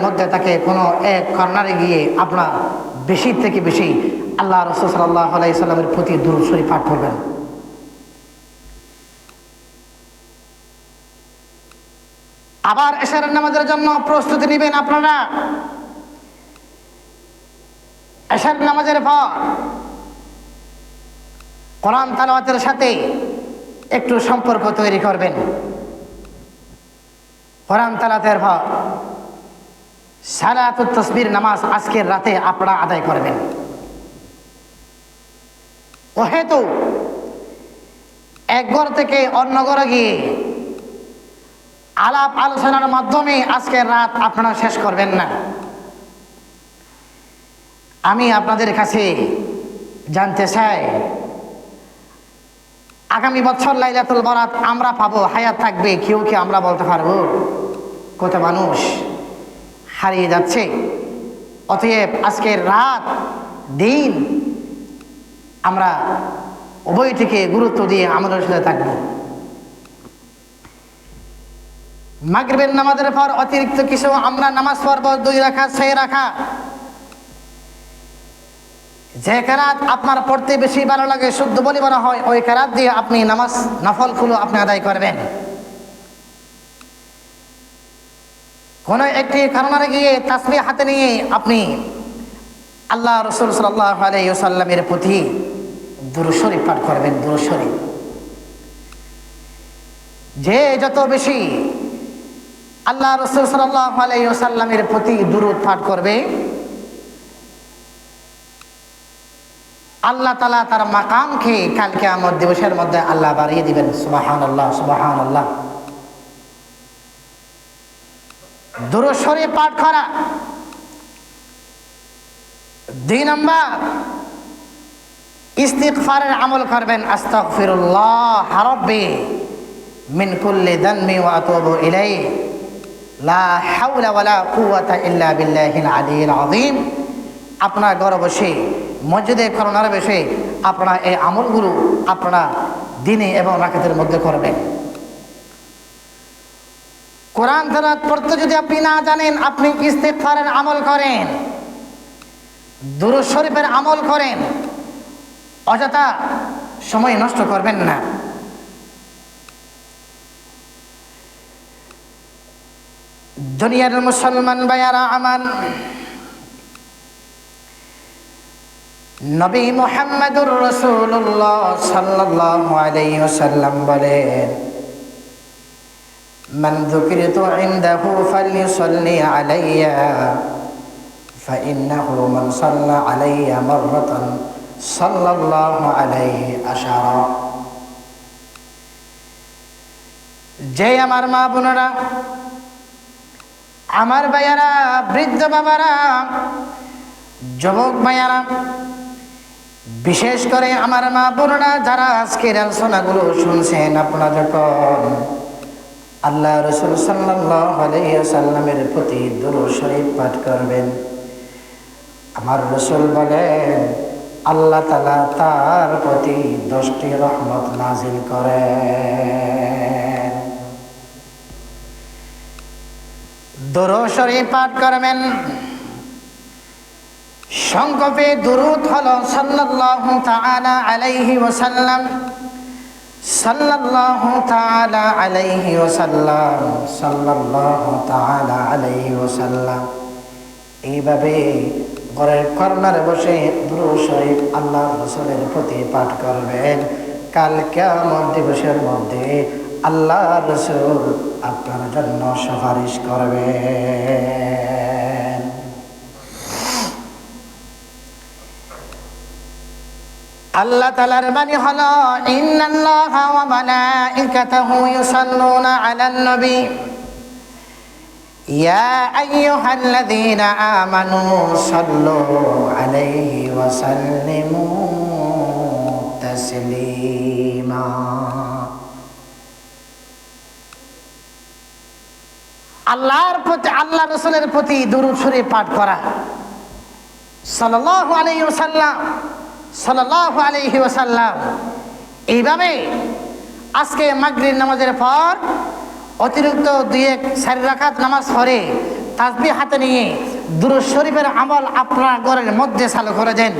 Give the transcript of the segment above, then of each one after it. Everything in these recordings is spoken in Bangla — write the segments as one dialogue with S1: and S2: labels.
S1: মধ্যে তাকে কোনো এক কর্নারে গিয়ে আপনার বেশি থেকে বেশি আল্লাহ রাসূল সাল্লাল্লাহু আলাইহি সাল্লামের প্রতি দুরূদ শরীফ পাঠ করবেন। আবার এশার নামাজের জন্য প্রস্তুতি নেবেন আপনারা। এশার নামাজের পর কোরআন তেলাওয়াতের সাথে একটু সম্পর্ক তৈরি করবেন। কোরআন তেলাওয়াতের পর সালাতুত তাসবির নামাজ আজকের রাতে আপনারা আদায় করবেন। ওহেতু এক ঘর থেকে অন্য ঘরে গিয়ে আলাপ আলোচনার মাধ্যমে আজকের রাত আপনারা শেষ করবেন না। আমি আপনাদের কাছে জানতে চাই, আগামী বছর লাইলাতুল বরাত আমরা পাবো, হায়াত থাকবে, কেউ কি আমরা বলতে পারবো? কত মানুষ হারিয়ে যাচ্ছে। অতএব আজকের রাত দিন আমরা উভয়টিকে গুরুত্ব দিয়ে আমলের সাথে থাকবো। মাগরিবের নামাজের পর অতিরিক্ত কিছু আমরা নামাজ পড়ব 2 রাকাত 6 রাকাত। যে কেরাত আপনার পড়তে বেশি ভালো লাগে, শুদ্ধ বলি বলা হয়, ওই কেরাত দিয়ে আপনি নামাজ নফলগুলো আপনি আদায় করবেন। কোন একটি কারণে গিয়ে তাসবিহ হাতে নিয়ে আপনি আল্লাহ রাসূল সাল্লাল্লাহু আলাইহি ওয়াসাল্লামের প্রতি দুরূদ শরীফ পাঠ করবেন। দুরূদ শরীফ যে যত বেশি আল্লাহ রাসূল সাল্লাল্লাহু আলাইহি ওয়াসাল্লামের প্রতি দুরূদ পাঠ করবে, আল্লাহ তাআলা তার মাকামকে কাল কিয়ামত দিবসের মধ্যে আল্লাহ বাড়িয়ে দিবেন। সুবহানাল্লাহ, সুবহানাল্লাহ। দুরূদ শরীফ পাঠ করা। 2 নম্বর, ইস্তিগফারের আমল করবেন। আস্তাগফিরুল্লাহ রাব্বি মিন কুল্লি যানবি ওয়া আতুবু ইলাইহি লা হাওলা ওয়ালা কুওয়াতা ইল্লা বিল্লাহিল আলিয়্যিল আযীম। আপনারা ঘরে বসে, মসজিদে করোনার বসে আপনারা এই আমলগুলো আপনারা দিনে এবং রাকাতের মধ্যে করবেন। কোরআন তেলাওয়াত পড়তে যদি আপনি না জানেন, আপনি ইস্তিগফারের আমল করেন, দুরূদ শরীফের আমল করেন, অযথা সময় নষ্ট করবেন না। দুনিয়ার মুসলমান ভাইয়ারা আমার, নবী মুহাম্মদুর রাসূলুল্লাহ সাল্লাল্লাহু আলাইহি ওয়াসাল্লাম বলেন, মান যুকিরতু ইনদাহু ফালইউসাল্লি আলাইয়া ফাইন্নাহু মান সাল্লা আলাইয়া মাররাতান সাল্লাল্লাহু আলাইহি আশারা। যে আমার মা বোনেরা, আমার ভাইয়ারা, বৃদ্ধ বাবারা, যুবক ভাইয়ারা, বিশেষ করে আমার মা বোনেরা যারা আজকের আলোচনাগুলো শুনছেন, আপনারা যখন আল্লাহ রাসূল সাল্লাল্লাহু আলাইহি ওয়াসাল্লামের প্রতি দুরূদ শরীফ পাঠ করবেন, আমার রাসূল বলেন আল্লাহ তাআলা তার প্রতি 10টি রহমত নাজিল করেন। দুরূদ শরীফ পাঠ করবেন। সংক্ষেপে দুরূদ হলো সাল্লাল্লাহু তাআলা আলাইহি ওয়াসাল্লাম, সাল্লাল্লাহু তাআলা আলাইহি ওয়াসাল্লাম, সাল্লাল্লাহু তাআলা আলাইহি ওয়াসাল্লাম। এইভাবে ঘরের কর্নারে বসে দুরূদ শরীফ আল্লাহ রাসূলের প্রতি পাঠ করবেন। কাল কিয়ামত দিবসের মধ্যে আল্লাহ রাসূল আপনার জন্য সুপারিশ করবেন। আল্লাহ তাআলার বাণী হলো, ইন্নাল্লাহা ওয়া মালাইকাতাহু ইউসাল্লুনা আলান নবী ইয়া আইয়ুহাল্লাযীনা আমানু সাল্লু আলাইহি ওয়া সাল্লিমু তাসলিমা। আল্লাহর প্রতি, আল্লাহ রাসূলের প্রতি দুরূদ শরীফ পাঠ করা। সাল্লাল্লাহু আলাইহি ওয়াসাল্লাম, সাল্লাল্লাহু আলাইহি ওয়াসাল্লাম। এইভাবে আজকে মাগরিব নামাজের পর অতিরিক্ত 2-4 রাকাত নামাজ পড়ে তাসবিহ হাতে নিয়ে দুরূদ শরীফের আমল আপনার ঘরের মধ্যে চালু করে দেন।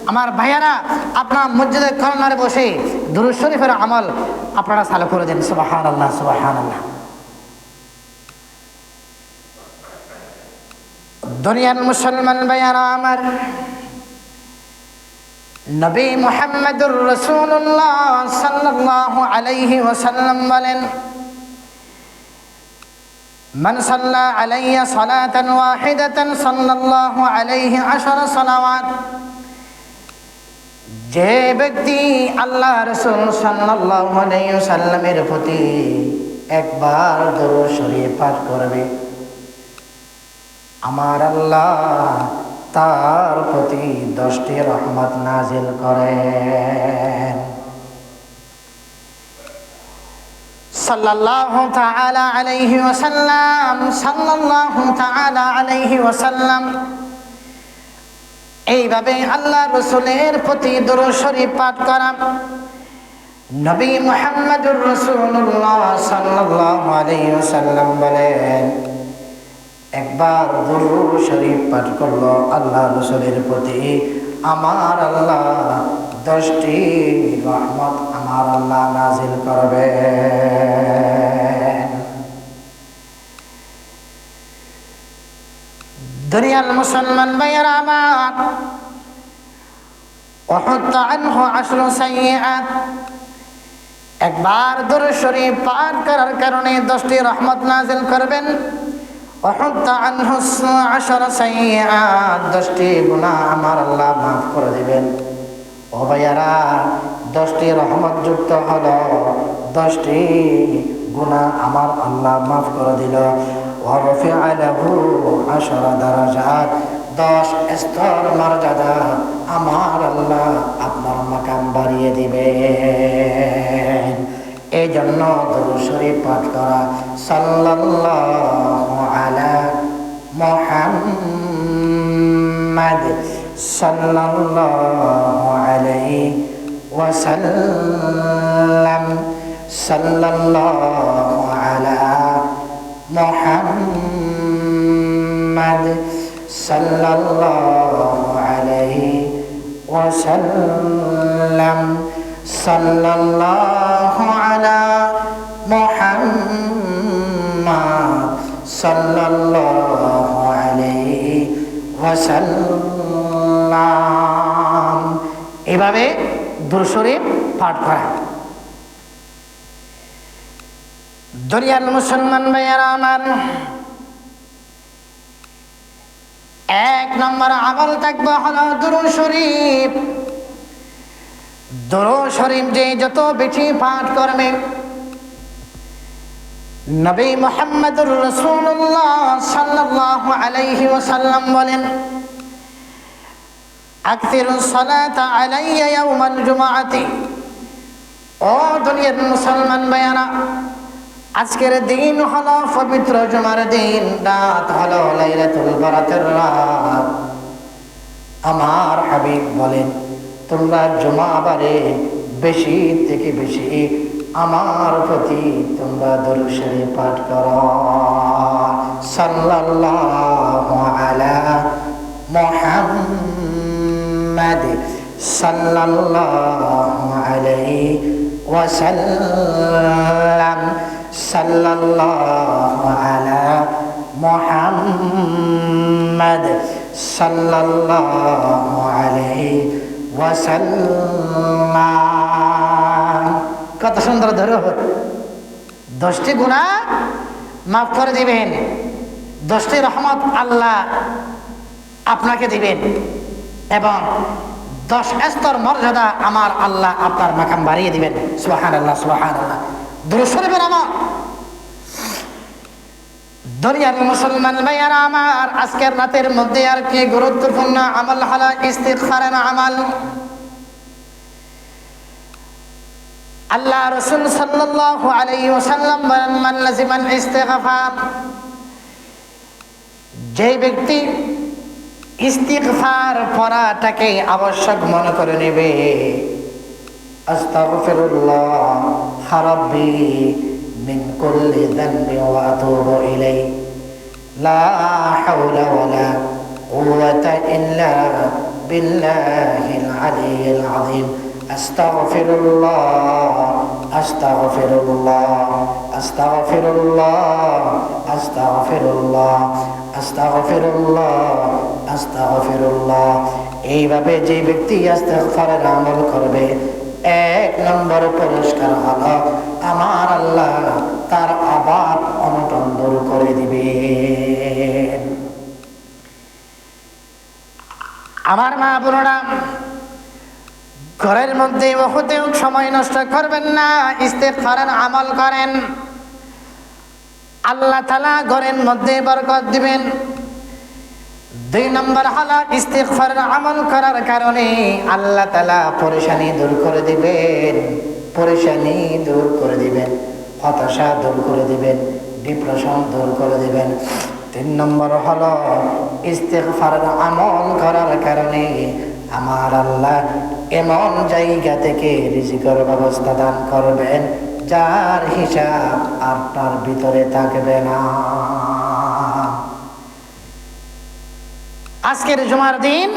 S1: আমার ভাইয়ারা, আপনার মসজিদের কর্নারে বসে দুরূদ শরীফের আমল আপনারা চালু করে দেন। সুবহানাল্লাহ, সুবহানাল্লাহ। দুনিয়ার মুসলমান ভাইয়ারা আমার, নবী মুহাম্মদুর রাসূলুল্লাহ সাল্লাল্লাহু আলাইহি ওয়াসাল্লাম বলেন, মান সাল্লা আলাইয়া সালাতান ওয়াহিদাতান সাল্লাল্লাহু আলাইহি 10 সালাওয়াত। যে ব্যক্তি আল্লাহ রাসূল সাল্লাল্লাহু আলাইহি ওয়াসাল্লামের প্রতি একবার দরুদ শরীফ পাঠ করবে, আমার আল্লাহ তার প্রতি 10টি রহমত নাজিল করেন। সাল্লাল্লাহু তাআলা আলাইহি ওয়াসাল্লাম, সাল্লাল্লাহু তাআলা আলাইহি ওয়াসাল্লাম। এইভাবে আল্লাহ রাসূলের প্রতি দরুদ শরীফ পাঠ করা। নবী মুহাম্মদুর রাসূলুল্লাহ সাল্লাল্লাহু আলাইহি ওয়াসাল্লাম বলেন, একবার দরুদ শরীফ পাঠ করলো আল্লাহ রাসূলের প্রতি, আমার আল্লাহ 10টি রহমত আমার আল্লাহ নাজিল করবেন। দুনিয়ার মুসলমান ভাইয়েরা আমার, وحط عنه 10 سيئات। একবার দরুদ শরীফ পাঠ করার কারণে 10টি রহমত নাজিল করবেন। وحط عنه 10 سيئات, 10টি গুনাহ আমার আল্লাহ মাফ করে দিবেন। ও ভাইয়ারা, 10টি রহমত যুক্ত হলো 10টি গুনাহ আমার আল্লাহ মাফ করে দিল। ورفع له 10 درجات, 10 স্তর মর্যাদা আমার আল্লাহ আপনার মাকাম বাড়িয়ে দিবেন। এই জন্য দরুদ শরীফ পাঠ করা। সাল্লাল্লাহু আলা মুহাম্মাদ সাল্লাল্লাহু আলাইহি ওয়াসাল্লাম, সাল্লাল্লাহু আলা মুহাম্মাদ সাল্লাল্লাহু আলাইহি ওয়াসাল্লাম, সাল্লাল্লাহু আলা মুহাম্মাদ সাল্লাল্লাহু আলাইহি ওয়াসাল্লাম। এভাবে দরুদ শরীফ পাঠ করা। দুনিয়ার মুসলমান ভাইয়েরা আমার, 1 নম্বর আমল থাকবে হলো দরুদ শরীফ। দরুদ শরীফ যে যত বেশি পাঠ করবে, নবী মুহাম্মদুর রাসূলুল্লাহ সাল্লাল্লাহু আলাইহি ওয়াসাল্লাম বলেন, আকসিরুস সালাতা আলাইয়া ইয়াউমাল জুমআতি। ও দুনিয়ার মুসলমান ভাইয়েরা, আজকের দিন হলো পবিত্র জুমার দিন, রাত হলো লাইলাতুল বারাতের রাত। আমার হাবিব বলেন, তোমরা জুমাবারে বেশি থেকে বেশি আমার প্রতি তোমরা দরুদ শরীফ পাঠ করো। সাল্লাল্লাহু আলা মুহাম্মাদ সাল্লাল্লাহু আলাইহি ওয়াসাল্লাম, সাল্লাল্লাহু আলা মুহাম্মাদ সাল্লাল্লাহু আলাইহি ওয়াসাল্লাম। কত সুন্দর ধরো, 10টি গুনাহ মাফ করে দিবেন, 10টি রহমত আল্লাহ আপনাকে দিবেন এবং 10 স্তর মর্যাদা আমার আল্লাহ আপনার মাকাম বাড়িয়ে দিবেন। সুবহানাল্লাহ, সুবহানাল্লাহ। দরুদ শরীফের আমল। দুনিয়ার মুসলমান ভাইয়ারা আমার, আজকের রাতের মধ্যে আর কি গুরুত্বপূর্ণ আমল হলো ইস্তিগফারের আমল। আল্লাহ রাসূল সাল্লাল্লাহু আলাইহি ওয়াসাল্লাম বলেন, মান লাজিমাল ইস্তিগফার, যে ব্যক্তি ইস্তিগফার পড়াটাকে আবশ্যক মনে করে নেবে, আস্তাগফিরুল্লাহ রাব্বি মিন কুল্লি যানবি ওয়া আতুবু ইলাইহি, লা হাওলা ওয়ালা কুওয়াতা ইল্লা বিল্লাহিল আলিয়্যিল আযীম আস্তাগফিরুল্লাহ আস্তাগফিরুল্লাহ আস্তাগফিরুল্লাহ আস্তাগফিরুল্লাহ আস্তাগফিরুল্লাহ আস্তাগফিরুল্লাহ। এইভাবে যে ব্যক্তি ইস্তিগফারের আমল করবে, 1 নম্বর পুরস্কার হলো আমার আল্লাহ তার অভাব অনটন দূর করে দিবেন। আমার মা বোনেরা, ঘরের মধ্যে বহুতেও সময় নষ্ট করবেন না, ইস্তিগফারের আমল করেন, আল্লাহ তাআলা ঘরের মধ্যে বরকত দিবেন। 2 নম্বর হলো ইস্তিগফারের আমল করার কারণে আল্লাহ তাআলা পরেশানি দূর করে দিবেন, পরেশানি দূর করে দিবেন, হতাশা দূর করে দিবেন, ডিপ্রেশন দূর করে দিবেন। 3 নম্বর হলো ইস্তিগফারের আমল করার কারণে আমার আল্লাহ এমন জায়গা থেকে রিজিকের ব্যবস্থা দান করবেন যার হিসাব আপনার ভিতরে থাকবে না। আজকের জুমার দিন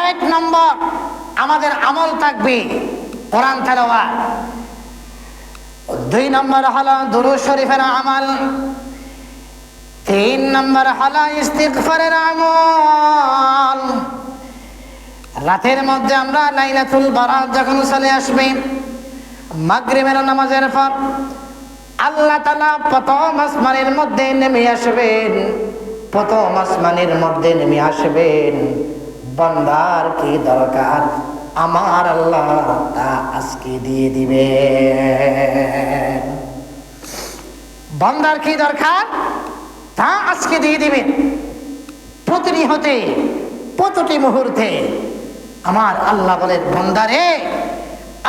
S1: 1 নম্বর আমাদের আমল থাকবে কোরআন তেলাওয়াত। 2 নম্বর হলো দুরূদ শরীফের আমল। 3 নম্বর হলো ইস্তিগফারের আমল। রাতের মধ্যে আমরা লাইলাতুল বারাত যখন চলে আসবে, মাগরিবের নামাজের পর আল্লাহ তাআলা প্রথম আসমানের মধ্যে নেমে আসবেন, প্রথম আসমানের মধ্যে নেমে আসবেন। বান্দার কি দরকার আমার আল্লাহ তা আজকে দিয়ে দিবেন। বান্দার কি দরকার তা আজকে দিয়ে দিবেন। প্রতিনিয়তে প্রতিটি মুহূর্তে আমার আল্লাহ বলেন, বান্দারে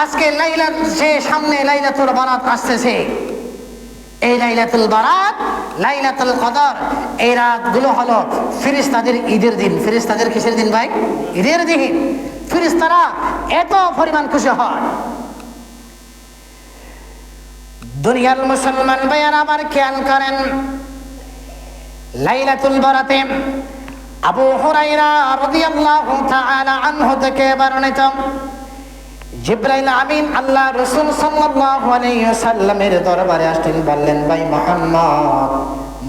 S1: আজকে সামনে লাইলাতুল বারাত আসতেছে। এই লাইলাতুল বারাত, লাইলাতুল কদর, এই রাতগুলো হলো ফেরেশতাদের ঈদের দিন। ফেরেশতাদের কিসের দিন ভাই? ঈদের দিন। ফেরেশতারা এত পরিমাণ খুশি হয়। দুনিয়ার মুসলমান ভাইয়ারা আমার খেয়াল করেন, লাইলাতুল বারাতে আবু হুরায়রা রাদিয়াল্লাহু তাআলা আনহু থেকে বর্ণিত, জিবরাইল আমিন আল্লাহ রাসূল সাল্লাল্লাহু আলাইহি ওয়াসাল্লামের দরবারে আসলেন, বললেন, ভাই মুহাম্মদ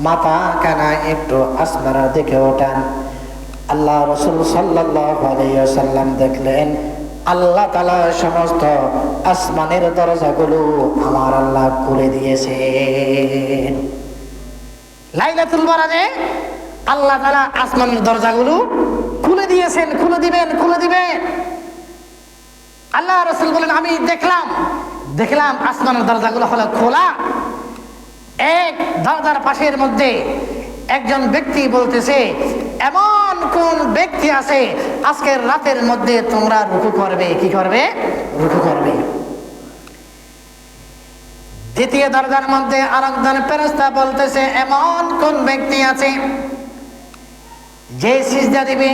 S1: মাথা কানা একটু আসমানের দিকে ওঠান। আল্লাহ রাসূল সাল্লাল্লাহু আলাইহি ওয়াসাল্লাম দেখলেন আল্লাহ তাআলা সমস্ত আসমানের দরজাগুলো আমার আল্লাহ খুলে দিয়েছেন। লাইলাতুল বারাতে আল্লাহ তাআলা আসমানের দরজাগুলো খুলে দিয়েছেন, খুলে দিবেন, খুলে দিবেন। আল্লাহ রাসূল বলেন, আমি দেখলাম আসমানের দরজাগুলো হলো খোলা। এক দরজার পাশের মধ্যে একজন ব্যক্তি বলতেছে, এমন কোন ব্যক্তি আছে আজকের রাতের মধ্যে তোমরা রুকু করবে? কি করবে? রুকু করবে। দ্বিতীয় দরজার মধ্যে আরেকজন ফেরেশতা বলতেছে, এমন কোন ব্যক্তি আছে যে সিজদা দিবে?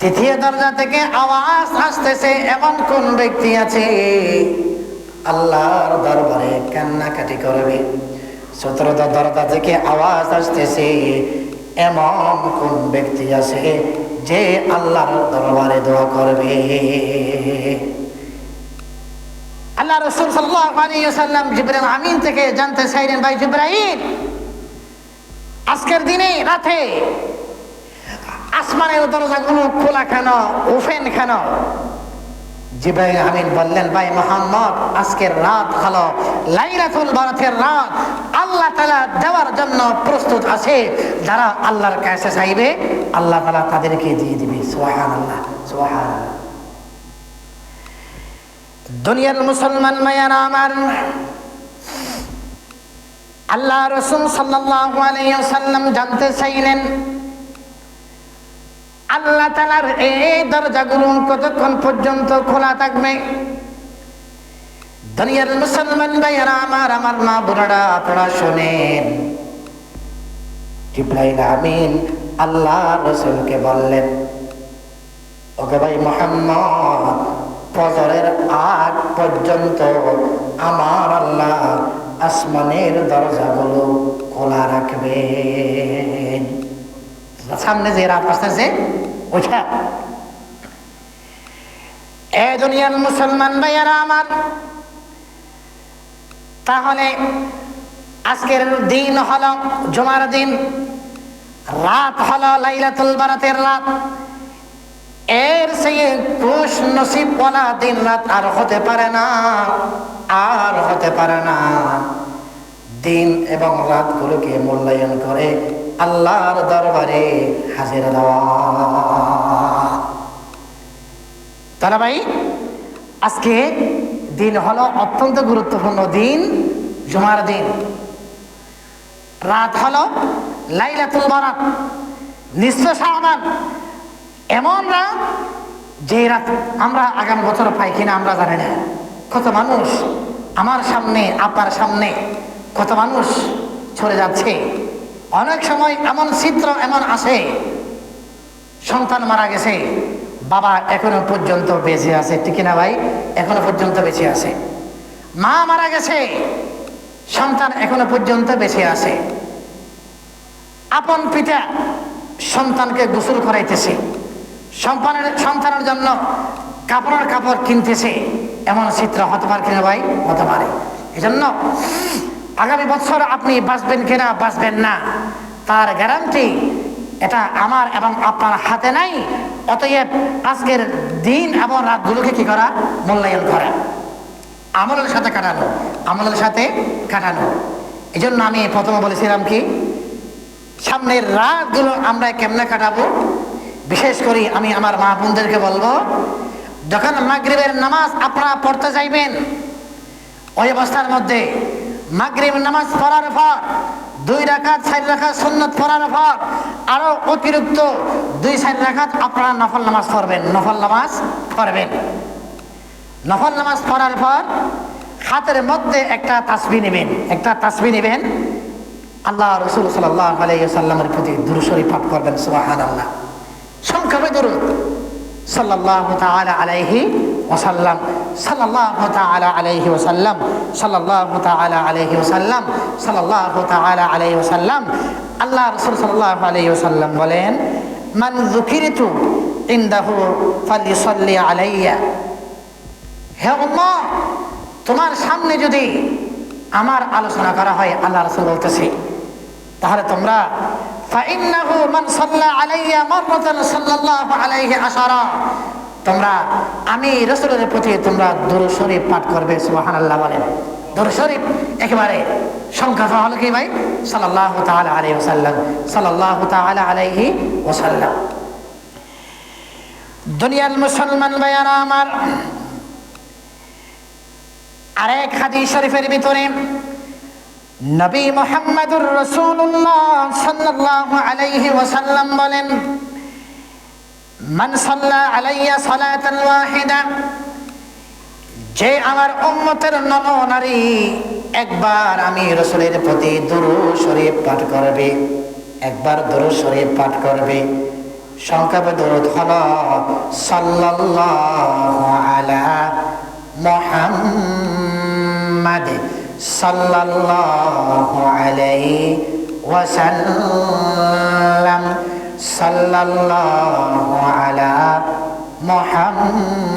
S1: তৃতীয় দরজা থেকে আওয়াজ আসতেছে, এমন কোন ব্যক্তি আছে আল্লাহর দরবারে কান্নাকাটি করবে? চতুর্থ দরজা থেকে আওয়াজ আসতেছে, এমন কোন ব্যক্তি আছে যে আল্লাহর দরবারে দোয়া করবে? আল্লাহ রাসূল সাল্লাল্লাহু আলাইহি ওয়াসাল্লাম জিবরাইল আমিন থেকে জানতে চাইলেন, ভাই জিবরাইল, আজকের দিনে রাতে আসমানের দরজাগুলো খোলা কেন, ওপেন কেন? জিবরাইল আমিন বললেন, ভাই মুহাম্মদ, আজকের রাত হলো লাইলাতুল বারাতের রাত। আল্লাহ তাআলা দেওয়ার জন্য প্রস্তুত আছে। যারা আল্লাহর কাছে চাইবে আল্লাহ তাআলা তাদেরকে দিয়ে দিবে। সুবহানাল্লাহ, সুবহানাল্লাহ। দুনিয়ার মুসলমান মায়েরা আমার, আল্লাহ রাসূল সাল্লাল্লাহু আলাইহি ওয়াসাল্লাম জানতে চাইলেন আল্লাহ তাআলার এই দরজাগুলো কতক্ষণ পর্যন্ত খোলা থাকবে? দুনিয়ার মুসলমান ভাইয়েরা আমার মা বোনেরা, আপনারা শোনেন। জিবরাইল আমিন আল্লাহ রাসূলকে বললেন, ওকে ভাই মুহাম্মদ, ফজরের আগ পর্যন্ত আমার আল্লাহ আসমানের দরজাগুলো খোলা রাখবেন। সামনে যে রাত আসতেছে ওইটা। এ দুনিয়ার মুসলমান ভাইয়ারা আমার, তাহলে আজকের দিন হলো জুমার দিন, রাত হলো লাইলাতুল বারাতের রাত। এর চেয়ে খুশ নসিবওয়ালা দিন রাত আর হতে পারে না, আর হতে পারে না। দিন এবং রাতগুলোকে মূল্যায়ন করে আল্লাহর দরবারে হাজির দেওয়া। তারা ভাই, আজকে দিন হলো অত্যন্ত গুরুত্বপূর্ণ দিন, জুমার দিন। রাত হলো লাইলাতুল বারাত, নিসফে শাবান। এমন রাত যে রাত আমরা আগামী বছর পাই কিনা আমরা জানি না। কত মানুষ আমার সামনে, আপনার সামনে কত মানুষ চলে যাচ্ছে। অনেক সময় এমন চিত্র এমন আসে, সন্তান মারা গেছে, বাবা এখনো পর্যন্ত বেঁচে আছে, ঠিক না ভাই? এখনো পর্যন্ত বেঁচে আছে। মা মারা গেছে, সন্তান এখনো পর্যন্ত বেঁচে আছে। আপন পিতা সন্তানকে গোসল করাইতেছে, সন্তানের জন্য কাপড়ের কাপড় কিনতেছে। এমন চিত্র হতে পারে কিনা ভাই? হতে পারে। এজন্য আগামী বছর আপনি বাঁচবেন কিনা বাঁচবেন না তার গ্যারান্টি এটা আমার এবং আপনার হাতে নাই। অতএব আজকের দিন এবং রাতগুলোকে কি করা? মূল্যায়ন করা, আমলের সাথে কাটানো, আমলের সাথে কাটানো। এই জন্য আমি প্রথমে বলেছিলাম কি, সামনের রাতগুলো আমরা কেমনে কাটাবো। বিশেষ করে আমি আমার মা বোনদেরকে বলবো, যখন মাগরিবের নামাজ আপনারা পড়তে যাইবেন, ওই অবস্থার মধ্যে মাগরিব নামাজ পড়ার পর 2 রাকাত 4 রাকাত সুন্নত পড়ার পর আরো অতিরিক্ত 2-4 রাকাত আপনারা নফল নামাজ পড়বেন। নফল নামাজ পড়বেন। নফল নামাজ পড়ার পর হাতের মধ্যে একটা তাসবিহ নেবেন, একটা তাসবিহ নেবেন। আল্লাহ রাসূল সাল্লাল্লাহু আলাইহি ওয়াসাল্লামের প্রতি দুরূদ শরীফ পাঠ করবেন। সুবহানাল্লাহ। সংক্ষেপে দরুদ সাল্লাল্লাহু তাআলা আলাইহি ওয়াসাল্লাম, সাল্লাল্লাহু তাআলা আলাইহি ওয়াসাল্লাম, সাল্লাল্লাহু তাআলা আলাইহি ওয়াসাল্লাম, সাল্লাল্লাহু তাআলা আলাইহি ওয়াসাল্লাম। আল্লাহ রাসূল সাল্লাল্লাহু আলাইহি ওয়াসাল্লাম বলেন, মান যুকিরতু ইনদাহু ফালইসাল্লি আলাইয়া। হে উম্মাহ, তোমার সামনে যদি আমার আলোচনা করা হয়, আল্লাহ রাসূল বলতেছে, তাহলে তোমরা ফাইন্নাহু মান সাল্লা আলাইয়া মাররাতান সাল্লাল্লাহু আলাইহি আশারা, তোমরা আমি রাসূলের প্রতি তোমরা দুরূদ শরীফ পাঠ করবে। সুবহানাল্লাহ বলেন। দুরূদ শরীফ একেবারে সংখ্যা হলো কি ভাই? সাল্লাল্লাহু তাআলা আলাইহি ওয়াসাল্লাম, সাল্লাল্লাহু তাআলা আলাইহি ওয়াসাল্লাম। দুনিয়ার মুসলমান ভাইয়ারা আমার, আরেক হাদিস শরীফের ভিতরে নবী মুহাম্মদুর রাসূলুল্লাহ সাল্লাল্লাহু আলাইহি ওয়াসাল্লাম বলেন, মান সাল্লা আলাইয়া সালাতান ওয়াহিদা, যে আমার উম্মতের নরনারী একবার আমি রাসূলের প্রতি দুরূদ শরীফ পাঠ করবে, একবার দুরূদ শরীফ পাঠ করবে। সংক্ষেপে দুরূদ হলো সাল্লাল্লাহু আলা মুহাম্মাদ সাল্লাল্লাহু আলাইহি ওয়াসাল্লাম, সাল্লাল্লাহু আলা মুহাম্মাদ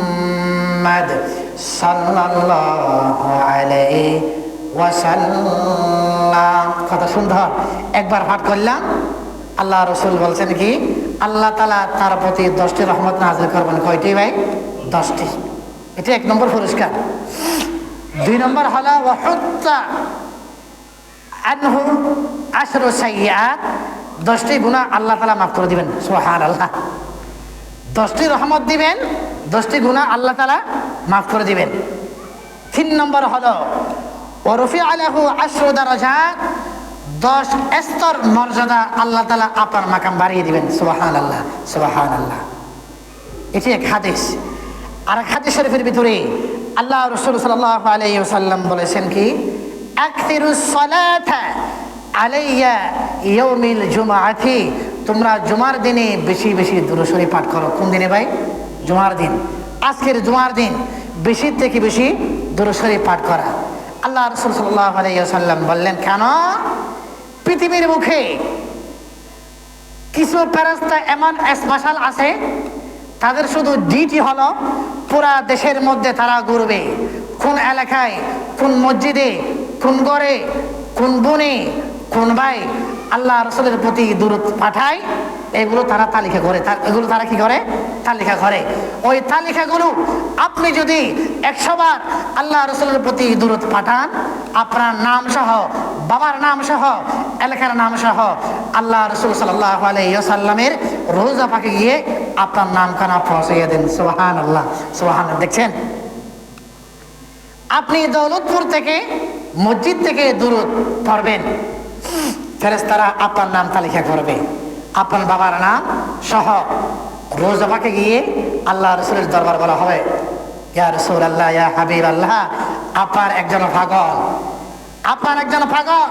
S1: সাল্লাল্লাহু আলাইহি ওয়াসাল্লাম। কত সুন্দর! একবার পাঠ করলাম। আল্লাহ রাসূল বলছেন কি, আল্লাহ তাআলা তার প্রতি 10টি রহমত নাযিল করবেন। কয়টি ভাই? 10টি। এটা 1 নম্বর পুরস্কার। 2 নম্বর হলো ওয়াহুত্তা আনহু আশরু সাইয়্যাত, 10টি গুনাহ আল্লাহ তাআলা মাফ করে দিবেন। সুবহানাল্লাহ। 10টি রহমত দিবেন, 10টি গুনাহ আল্লাহ তাআলা মাফ করে দিবেন। 3 নম্বর হলো ওয়ারফিআ লাহু আশরু দারাজাত, 10 স্তর মর্যাদা আল্লাহ তাআলা আপনার মাকাম বাড়িয়ে দিবেন। সুবহানাল্লাহ, সুবহানাল্লাহ। এটি এক হাদিস। আর এক হাদিস শরীফের ভিতরে আল্লাহ রাসূল সাল্লাল্লাহু আলাইহি ওয়াসাল্লাম বলেছেন কি, আকসিরুস সালাতা আলাইয়া ইয়াউমিল জুমআতি, তোমরা জুমার দিনে বেশি বেশি দুরূদ শরীফ পাঠ করো। কোন দিনে ভাই? জুমার দিন। আজকের জুমার দিন বেশি থেকে বেশি দুরূদ শরীফ পাঠ করা। আল্লাহ রাসূল সাল্লাল্লাহু আলাইহি ওয়াসাল্লাম বললেন, কেন? পৃথিবীর মুখে কিছু ফেরেশতা এমন স্পেশাল আছে, তাদের শুধু ডিউটি হলো পুরা দেশের মধ্যে তারা ঘুরবে, কোন এলাকায়, কোন মসজিদে, কোন ঘরে, কোন বনে, কোন ভাই আল্লাহ রাসূলের প্রতি দুরূদ পাঠায়, এগুলো তারা তালিকা করে। এগুলো তারা কি করে? তালিকা করে। ওই তালিকাগুলো আপনি যদি 100 বার আল্লাহ রাসূলের প্রতি দুরূদ পাঠান, আপনার নাম সহ, বাবার নাম সহ, এলাকার নাম সহ আল্লাহ রাসূল সাল্লাল্লাহু আলাইহি ওয়াসাল্লামের রওজা পাকে গিয়ে আপনার নামখানা পৌঁছিয়ে দেন। সুবহানাল্লাহ, সুবহানাল্লাহ। দেখছেন, আপনি দৌলতপুর থেকে, মসজিদ থেকে দুরূদ পড়বেন, ফেরেশতারা আপনার নাম তালিকা করবে, আপনার বাবার নাম সহ রওজা পাকে গিয়ে আল্লাহ রাসূলের দরবার বলা হবে, ইয়া রাসূলুল্লাহ, ইয়া হাবিবাল্লাহ, আপনার একজন পাগল, আপনার একজন পাগল,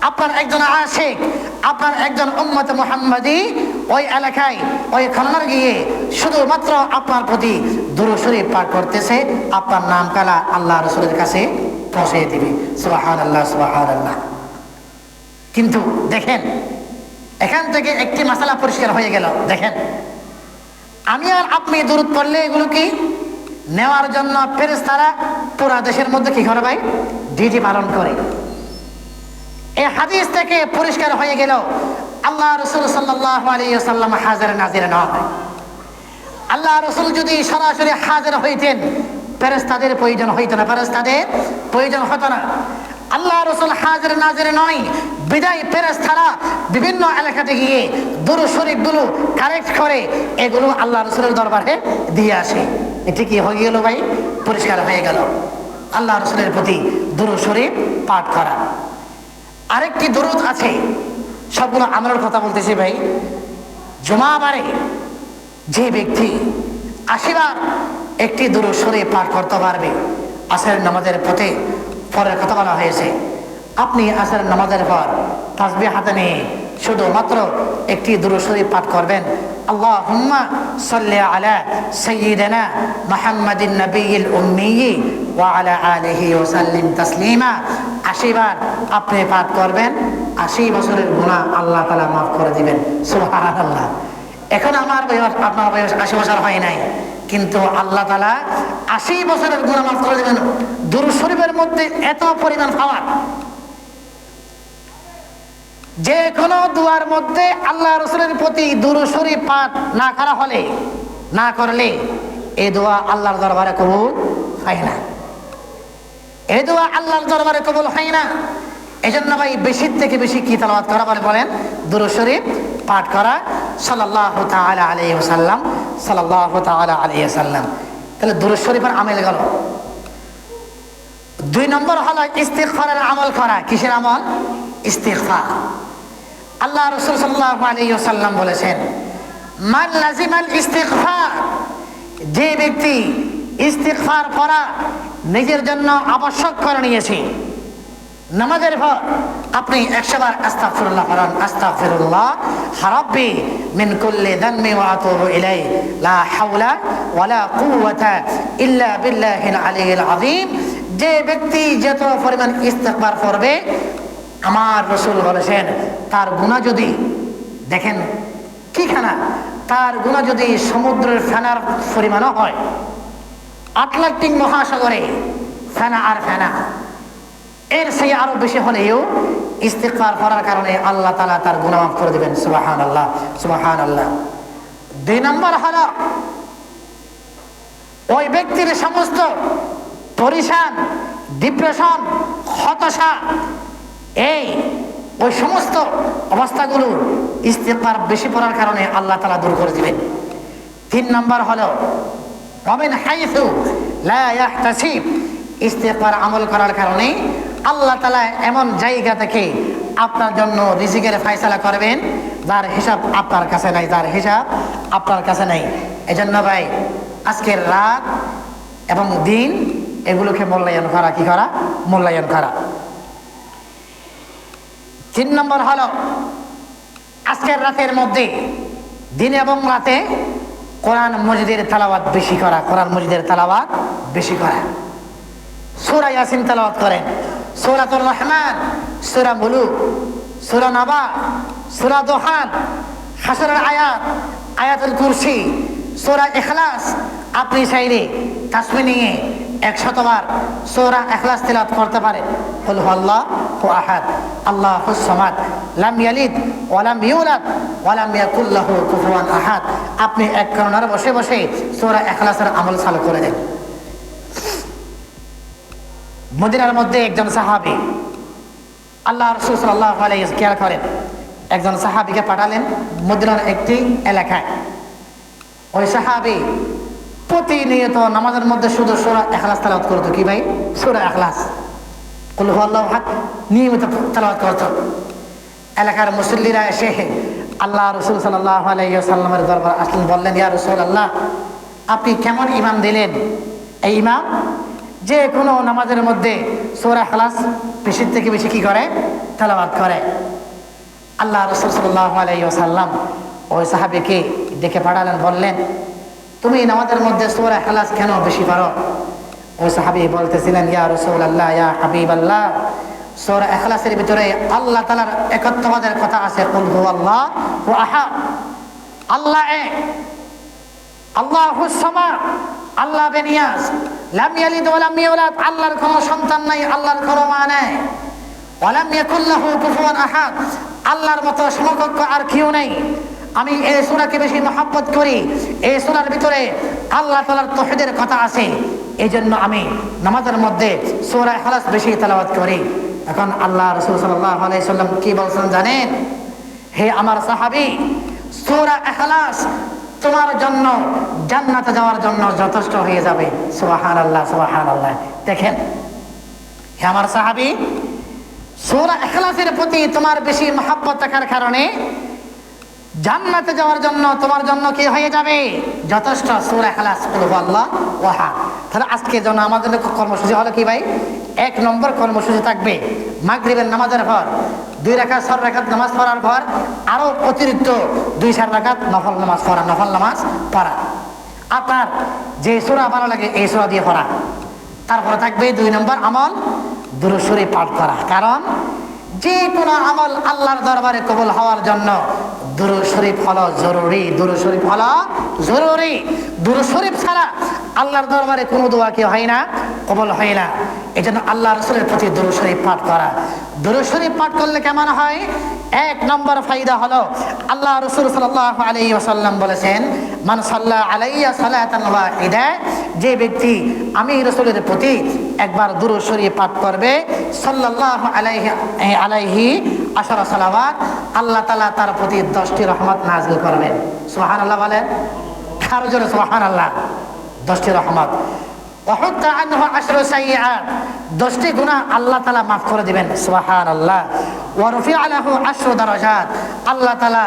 S1: আপনার একজন আশিক, আপনার একজন উম্মত মুহাম্মাদি ওই এলাকায়, ওই খানার গিয়ে শুধুমাত্র আপনার প্রতি দুরূদ শরীফ পাঠ করতেছে, আপনার নাম কালা আল্লাহ রাসূলের কাছে পৌঁছে দিবে। সুবহানাল্লাহ, সুবহানাল্লাহ। কিন্তু দেখেন, এখান থেকে একটি মাসালা পরিষ্কার হয়ে গেল। দেখেন, আমি আর আপনি দুরূদ পড়লে এগুলো কি নেওয়ার জন্য ফেরেশতারা পুরা দেশের মধ্যে কি করে ভাই? ডিউটি পালন করে। এই হাদিস থেকে পরিষ্কার হয়ে গেল আল্লাহ রাসূল সাল্লাল্লাহু আলাইহি ওয়াসাল্লাম হাজির নাজির নয়। আল্লাহ রাসূল যদি সরাসরি হাজির হইতেন, ফেরেশতাদের প্রয়োজন হইতো না, ফেরেশতাদের প্রয়োজন হতো না। আল্লাহ রাসূল হাজির নাজির নয়, বিদায় ফেরেশতারা বিভিন্ন এলাকাতে গিয়ে দুরূদ শরীফগুলো কালেক্ট করে এগুলো আল্লাহ রাসূলের দরবারে দিয়ে আসে। এটি কি হয়ে গেল ভাই? পরিষ্কার হয়ে গেল আল্লাহ রাসূলের প্রতি দুরূদ শরীফ পাঠ করা। আরেকটি দুরূদ আছে, সবগুলো আমলের কথা বলতেছি ভাই। জুমাবারে যে ব্যক্তি 80 বার একটি দুরূদ শরীফ পাঠ করতে পারবে, আসরের নামাজের পরের কথা বলা হয়েছে, আপনি আসরের নামাজের পর তাসবিহ হাতে নিয়ে শুধুমাত্র একটি দুরূদ শরীফ পাঠ করবেন, আল্লাহুম্মা সাল্লি আলা সাইয়্যিদিনা মুহাম্মাদিন নাবিয়্যিল উম্মি ওয়া আলা আলিহি ওয়া সাল্লিম তাসলিমা। 80 বার আপনি পাঠ করবেন, 80 বছরের গুনাহ আল্লাহ তাআলা মাফ করে দিবেন। সুবহানাল্লাহ। এখন আমার বয়স, আপনার বয়স 80 বছর হয় নাই, কিন্তু আল্লাহ তাআলা 80 বছরের গুনাহ মাফ করে দিবেন। দুরূদ শরীফের মধ্যে এত পরিমাণ পাওয়ার, যে কোনো দুয়ার মধ্যে আল্লাহ রাসূলের প্রতি দুরূদ শরীফ পাঠ না করলে এই দোয়া আল্লাহর দরবারে কবুল হয় না। এই দোয়া আল্লাহর দরবারে কবুল হয় না। এজন্য ভাই বেশি থেকে বেশি কি তেলাওয়াত করা বলেন? দুরূদ শরীফ পাঠ করা, সাল্লাল্লাহু তাআলা আলাইহি ওয়াসাল্লাম, সাল্লাল্লাহু তাআলা আলাইহি ওয়াসাল্লাম। তাহলে দুরূদ শরীফের আমল গেল। 2 নম্বর হলো ইস্তিগফারের আমল করা। কিসের আমল? ইস্তিগফার। আল্লাহ রাসূল সাল্লাল্লাহু আলাইহি ওয়াসাল্লাম বলেছেন, মান লাজিমাল ইস্তিগফার, যে ব্যক্তি ইস্তিগফার করা নিজের জন্য আবশ্যক করে নিয়েছে, নামাজের পর আপনি 100 বার আস্তাগফিরুল্লাহ পড়েন, আস্তাগফিরুল্লাহ রাব্বি মিন কুল্লি যানবি ওয়া আতুবু ইলাইহি, লা হাওলা ওয়ালা কুওয়াতা ইল্লা বিল্লাহিল আলিয়্যিল আযীম। যে ব্যক্তি যত পরিমাণ ইস্তিগফার করবে, আমার রাসূল বলেছেন, তার গুনাহ যদি, দেখেন কি খানা, তার গুনাহ যদি সমুদ্রের ফেনার পরিমাণও হয়, আটলান্টিক মহাসাগরে ফেনা আর ফেনা, এর সেই আরো বেশি হলেও ইস্তিগফার করার কারণে আল্লাহ তাআলা তার গুনাহ মাফ করে দিবেন। সুবহানাল্লাহ, সুবহানাল্লাহ। 2 নম্বর হলো ওই ব্যক্তির সমস্ত পরিশান, ডিপ্রেশন, হতাশা, ওই সমস্ত অবস্থাগুলো ইস্তিগফার বেশি পড়ার কারণে আল্লাহ তাআলা দূর করে দিবেন। 3 নম্বর হলো ওয়ামিন হাইসু লা ইয়াহতাসিব, ইস্তিগফার আমল করার কারণে আল্লাহ তাআলা এমন জায়গা থেকে আপনার জন্য রিজিকের ফয়সালা করবেন যার হিসাব আপনার কাছে নাই, যার হিসাব আপনার কাছে নাই। এজন্য ভাই আজকের রাত এবং দিন এগুলোকে মূল্যায়ন করা, কি করা? মূল্যায়ন করা। 3 নম্বর হলো আজকের রাতের মধ্যে, দিন এবং রাতে কোরআন মজিদের তেলাওয়াত বেশি করা, কোরআন মজিদের তেলাওয়াত বেশি করা। সূরা ইয়াসিন তেলাওয়াত করেন, সূরাতুর রহমান, সূরা মুলুক, সূরা নাবা, সূরা দুহান, হাসরের আয়াত, আয়াতুল কুরসি, সূরা ইখলাস। আপনি চাইলে তাসবিহ নিয়ে 100 বার সূরা ইখলাস তেলাওয়াত করতে পারেন। কুল হুয়াল্লাহু আহাদ, আল্লাহুস সামাদ, লাম ইয়ালিদ ওয়া লাম ইউলাদ ওয়া লাম ইয়াকুল লাহু কুফুয়ান আহাদ। আপনি এক কোণার বসে বসে সূরা ইখলাসের আমল চালু করে দেন। মদিনার মধ্যে একজন সাহাবী, আল্লাহ রাসূল সাল্লাল্লাহু আলাইহি ওয়াসাল্লাম খেয়াল করেন, একজন সাহাবীকে পাঠালেন মদিনার একটি এলাকায়। ওই সাহাবী প্রতিনিয়ত নামাজের মধ্যে শুধু সূরা ইখলাস তেলাওয়াত করতো। কি ভাই? সূরা ইখলাস, কুল হুয়াল্লাহু আহাদ নিয়মিত তেলাওয়াত করতো। এলাকার মুসল্লিরা এসে আল্লাহ রাসূল সাল্লাল্লাহু আলাইহি ওয়াসাল্লামের দরবারে আসলেন, বললেন, ইয়া রাসূলুল্লাহ, আপনি কেমন ইমাম দিলেন? এই ইমাম যে কোনো নামাজের মধ্যে সূরা ইখলাস বেশির থেকে বেশি কি করে? তেলাওয়াত করে। আল্লাহ রাসূল সাল্লাল্লাহু আলাইহি ওয়াসাল্লাম ওই সাহাবীকে ডেকে পাঠালেন, বললেন, তুমি নামাজের মধ্যে সূরা ইখলাস কেন বেশি পারো? ওই সাহাবী বলতেছিলেন, ইয়া রাসূলুল্লাহ, ইয়া হাবিবাল্লাহ, সূরা ইখলাসের ভিতরে আল্লাহ তাআলার একত্ববাদের কথা আছে। কুল হুয়াল্লাহু আহাদ, আল্লাহ এক, আল্লাহুস সামাদ, আল্লাহ বেনিয়াজ, লাম ইয়ালিদ ওয়া লাম ইউলাদ, আল্লাহর কোনো সন্তান নাই, আল্লাহর কোনো মা নাই, ওয়া লাম ইয়াকুল লাহু কুফুয়ান আহাদ, আল্লাহর মতো সমকক্ষ আর কেউ নেই। আমি এই সূরাকে বেশি মহব্বত করি, এই সূরার ভিতরে আল্লাহ তাআলার তাওহীদের কথা আছে, এই জন্য আমি নামাজের মধ্যে সূরা ইখলাস বেশি তেলাওয়াত করি। এখন আল্লাহ রাসূল সাল্লাল্লাহু আলাইহি ওয়াসাল্লাম কি বলছেন জানেন? হে আমার সাহাবী, সূরা ইখলাস তোমার জন্য জান্নাতে যাওয়ার জন্য যথেষ্ট হয়ে যাবে। সুবহানাল্লাহ, সুবহানাল্লাহ। দেখেন হে আমার সাহাবী, সূরা ইখলাসের প্রতি তোমার বেশি মহব্বত থাকার কারণে জান্নাতে যাওয়ার জন্য তোমার জন্য কি হয়ে যাবে? যথেষ্ট। সূরা ইখলাস, কুল হুয়াল্লাহু আহাদ। তাহলে আজকে জন্য আমাদের কর্মসূচি হলো কি ভাই? 1 নম্বর কর্মসূচি থাকবে মাগরিবের নামাজের পর 2 রাকাত 4 রাকাত নামাজ পড়ার পর আরো অতিরিক্ত 2-4 রাকাত নফল নামাজ পড়া, নফল নামাজ পড়া। আপনার যে সূরা ভালো লাগে এই সূরা দিয়ে পড়া। তারপরে থাকবে 2 নম্বর আমল, দুরূদ শরীফ পাঠ করা। কারণ যে কোনো আমল আল্লাহর দরবারে কবুল হওয়ার জন্য দুরূদ শরীফ হলো জরুরি। দুরূদ শরীফ হলো জরুরি। দুরূদ শরীফ ছাড়া আল্লাহর দরবারে কোনো দোয়া কি হয় না, কবুল হয় না। এই জন্য আল্লাহ রাসূলের প্রতি দুরূদ শরীফ পাঠ করা। দুরূদ শরীফ পাঠ করলে কেমন হয়? 1 নম্বর ফায়দা হলো আল্লাহ রাসূল সাল্লাল্লাহু আলাইহি ওয়াসাল্লাম বলেছেন, মান সাল্লা আলাইয়া সালাতান ওয়াহিদা, যে ব্যক্তি আমি রাসূলের প্রতি একবার দুরূদ শরীফ পাঠ করবে, সাল্লাল্লাহু আলাইহি আশারা সালাওয়াত, আল্লাহ তাআলা তার প্রতি 10টি রহমত নাযিল করবেন। সুবহানাল্লাহ বলেন, আরো জোরে সুবহানাল্লাহ। 10টি রহমত। ওয়াহুত্তা আনহু আশরু সাইয়্যাত, 10টি গুনাহ আল্লাহ তাআলা মাফ করে দিবেন। সুবহানাল্লাহ। ওয়া রুফিআ লাহু আশরু দারাজাত, আল্লাহ তাআলা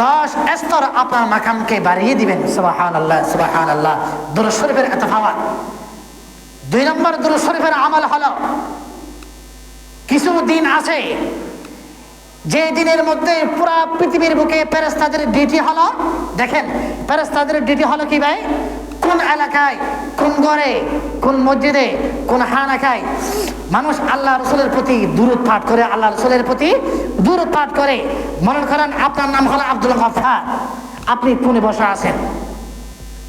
S1: 10 স্তর আপনার মাকামকে বাড়িয়ে দিবেন। সুবহানাল্লাহ, সুবহানাল্লাহ। দুরূদ শরীফের এত পাওয়ার। 2 নম্বর দুরূদ শরীফের আমল হলো, কিছু দিন আছে যে দিনের মধ্যে পুরা পৃথিবীর বুকে ফেরেশতাদের ডিউটি হলো। দেখেন ফেরেশতাদের ডিউটি হলো কি ভাই? কোন এলাকায়, কোন ঘরে, কোন মসজিদে, কোন হানাখায় মানুষ আল্লাহ রাসূলের প্রতি দুরূদ পাঠ করে, আল্লাহ রাসূলের প্রতি দুরূদ পাঠ করে। মনে করেন আপনার নাম হলো আব্দুল গফফার, আপনি কোণে বসে আছেন,